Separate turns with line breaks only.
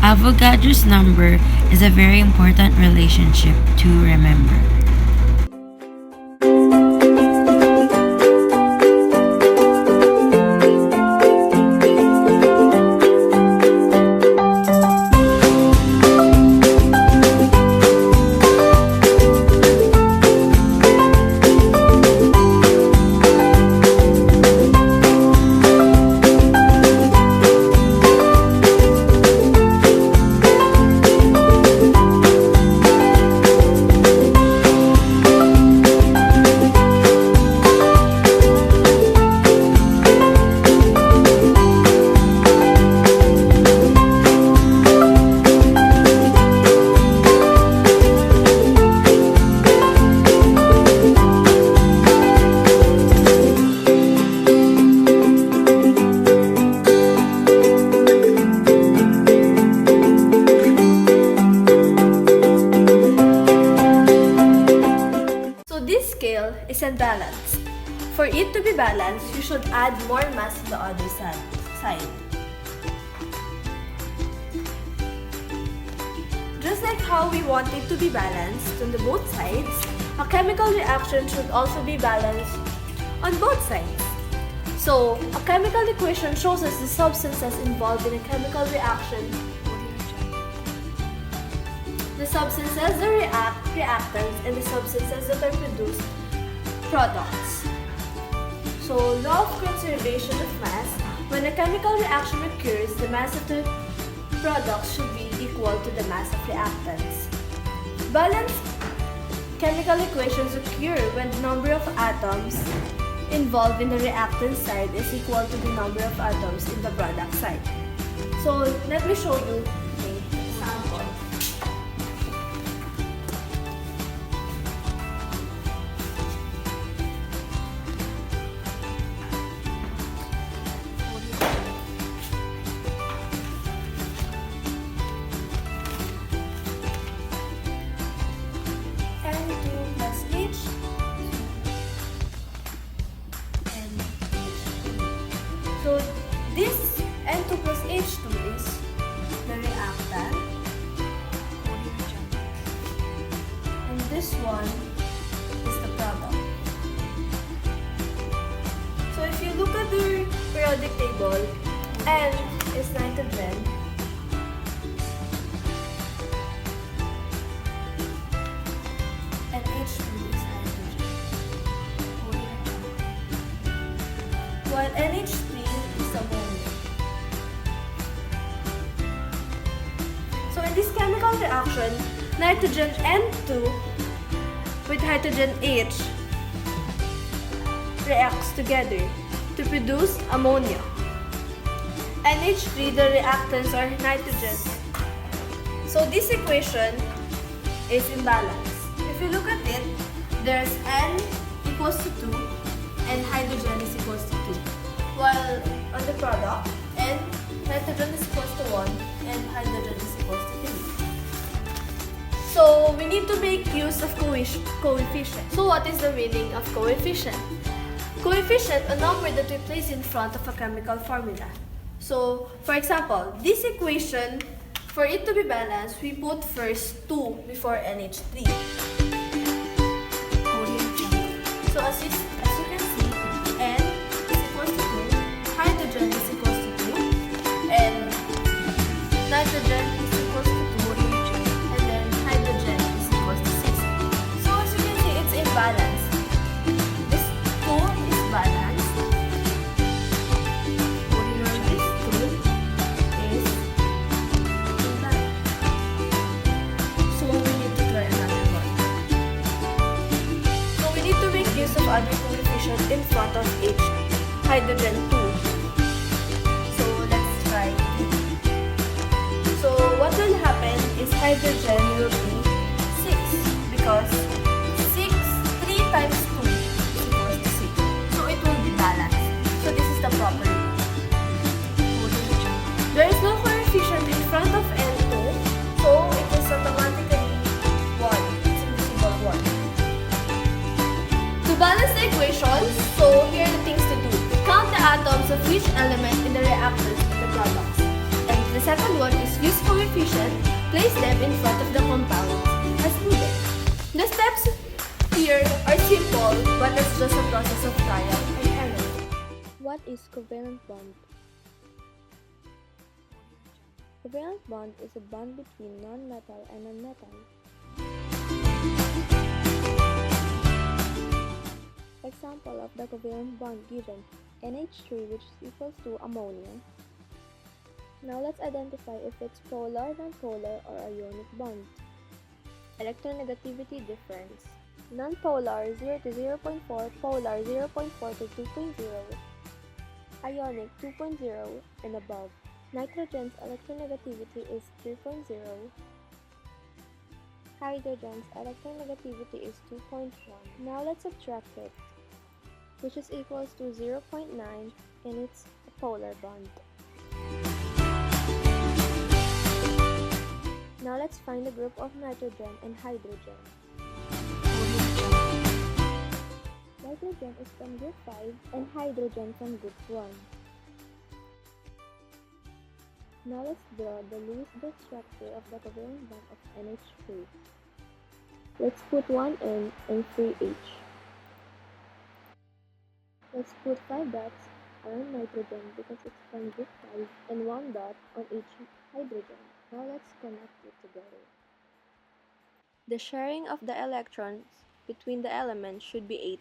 Avogadro's number is a very important relationship to remember.
Is unbalanced. For it to be balanced, you should add more mass to the other side. Just like how we want it to be balanced on the both sides, a chemical reaction should also be balanced on both sides. So, a chemical equation shows us the substances involved in a chemical reaction. The substances that react, reactants, and the substances that are produced, products. So, law of conservation of mass, when a chemical reaction occurs, the mass of the products should be equal to the mass of reactants. Balanced chemical equations occur when the number of atoms involved in the reactant side is equal to the number of atoms in the product side. So, let me show you an example. So this N2 plus H2 is the reactant, and this one is the product. So if you look at the periodic table, N is nitrogen, and H2 is hydrogen, while NH3 is ammonia. So in this chemical reaction, nitrogen N2 with hydrogen H reacts together to produce ammonia. NH3, the reactants are nitrogen. So this equation is imbalance. If you look at it, there's N equals to 2 and hydrogen is equals to 2. While on the product, N, nitrogen is equals to 1 and hydrogen is equals to 3. So we need to make use of coefficient. So what is the meaning of coefficient? Coefficient, a number that we place in front of a chemical formula. So for example, this equation, for it to be balanced, we put first 2 before NH3. So as you can see, N is equals to 2, hydrogen is equals to 2, and nitrogen is equals to 2, and then hydrogen is equals to 6. So as you can see, it's imbalanced. This 2 is balanced. This 2 is imbalanced. So we need to try another one. So we need to make use of other coefficient in front of H, hydrogen 2. So let's try 2. So what will happen is hydrogen will be 6 because 3 times 2 is equals to 6. So it will be balanced. So this is the property. There is no coefficient in front of N2, so it is automatically 1. It's invisible 1. To balance the equations, so here are the things to do. Count the atoms of each element in the reactants and the products. And the The second one is use coefficient. Place them in front of the compound as needed. The steps here are simple, but it's just a process of trial and error.
What is covalent bond? Covalent bond is a bond between non-metal and non-metal. Example of the covalent bond given, NH3, which is equals to ammonia. Now let's identify if it's polar, nonpolar, or ionic bond. Electronegativity difference. Nonpolar 0 to 0.4, polar 0.4 to 2.0, ionic 2.0 and above. Nitrogen's electronegativity is 3.0. Hydrogen's electronegativity is 2.1. Now let's subtract it, which is equals to 0.9, and it's a polar bond. Now let's find the group of nitrogen and hydrogen. Nitrogen is from group 5 and hydrogen from group 1. Now let's draw the Lewis-Dot structure of the covalent bond of NH3. Let's put one N and 3 H. Let's put 5 dots around nitrogen because it's from group 5 and 1 dot on each hydrogen. Now let's connect it together. The sharing of the electrons between the elements should be 8.